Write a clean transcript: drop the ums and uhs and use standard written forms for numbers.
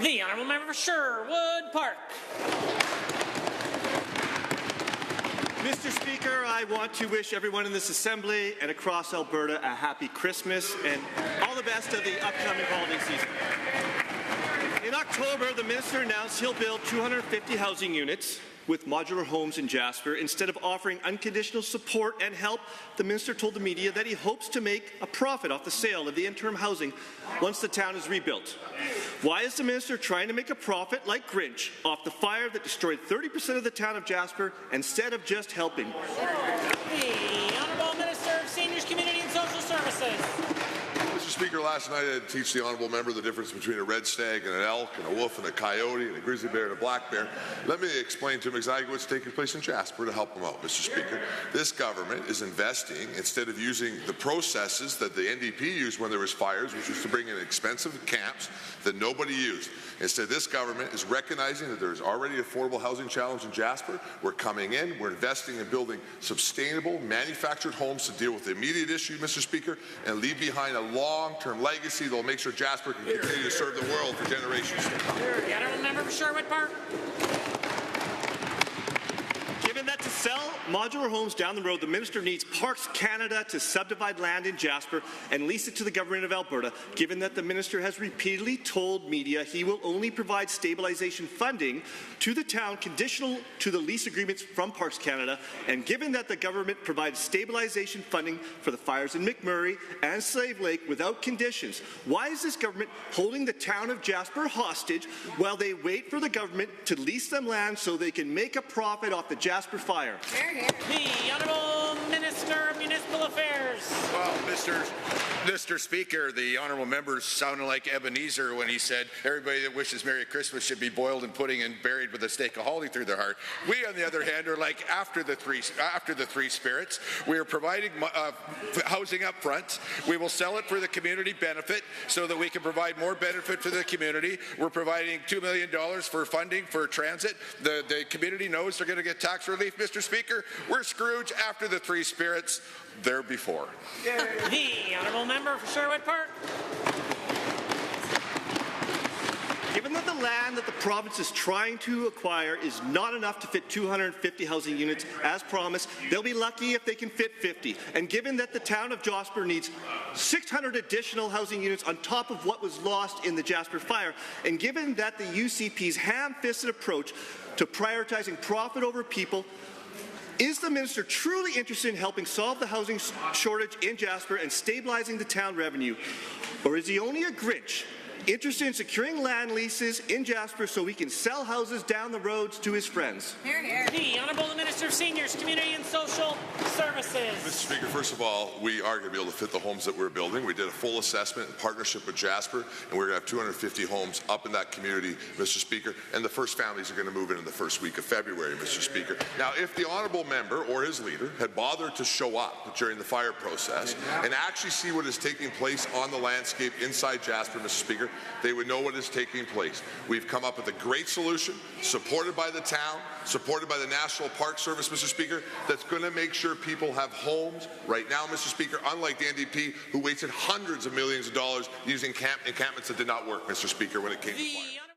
The Honourable Member for Sherwood Park. Mr. Speaker, I want to wish everyone in this Assembly and across Alberta a happy Christmas and all the best of the upcoming holiday season. In October, the Minister announced he'll build 250 housing units with modular homes in Jasper. Instead of offering unconditional support and help, the Minister told the media that he hopes to make a profit off the sale of the interim housing once the town is rebuilt. Why is the Minister trying to make a profit like Grinch off the fire that destroyed 30% of the town of Jasper instead of just helping? The Honourable Minister of Seniors, Community and Social Services. Mr. Speaker, last night I had to teach the honourable member the difference between a red stag and an elk and a wolf and a coyote and a grizzly bear and a black bear. Let me explain to him exactly what's taking place in Jasper to help him out, Mr. Speaker. This government is investing, instead of using the processes that the NDP used when there was fires, which was to bring in expensive camps that nobody used. Instead, this government is recognizing that there is already an affordable housing challenge in Jasper. We're coming in, we're investing in building sustainable manufactured homes to deal with the immediate issue, Mr. Speaker, and leave behind a long-term legacy that will make sure Jasper can continue to serve the world for generations to come. The Honourable Member for Sherwood Park. Given that to sell modular homes down the road, the Minister needs Parks Canada to subdivide land in Jasper and lease it to the Government of Alberta, given that the Minister has repeatedly told media he will only provide stabilization funding to the town conditional to the lease agreements from Parks Canada, and given that the government provides stabilization funding for the fires in McMurray and Slave Lake without conditions, why is this government holding the town of Jasper hostage while they wait for the government to lease them land so they can make a profit off the Jasper fire? The Honourable Minister of Municipal Affairs. Well, Mr. Speaker, the honourable member sounded like Ebenezer when he said everybody that wishes Merry Christmas should be boiled in pudding and buried with a stake of holly through their heart. We, on the other hand, are like after the three spirits. We are providing housing up front. We will sell it for the community benefit so that we can provide more benefit for the community. We're providing $2 million for funding for transit. The community knows they're going to get tax relief, Mr. Speaker. We're Scrooge after the three spirits, there before. The Honourable Member for Sherwood Park. Given that the land that the province is trying to acquire is not enough to fit 250 housing units as promised, they'll be lucky if they can fit 50. And given that the town of Jasper needs 600 additional housing units on top of what was lost in the Jasper fire, and given that the UCP's ham-fisted approach to prioritizing profit over people, is the Minister truly interested in helping solve the housing shortage in Jasper and stabilizing the town revenue? Or is he only a Grinch, interested in securing land leases in Jasper so he can sell houses down the roads to his friends? The Honourable Minister of Seniors, Community and Social Services. Mr. Speaker, first of all, we are going to be able to fit the homes that we're building. We did a full assessment in partnership with Jasper, and we're going to have 250 homes up in that community, Mr. Speaker, and the first families are going to move in the first week of February, Mr. Speaker. Now, if the honourable member or his leader had bothered to show up during the fire process and actually see what is taking place on the landscape inside Jasper, Mr. Speaker, they would know what is taking place. We've come up with a great solution, supported by the town, supported by the National Park Service, Mr. Speaker, that's going to make sure people have homes right now, Mr. Speaker, unlike the NDP, who wasted hundreds of millions of dollars using encampments that did not work, Mr. Speaker, when it came to fire.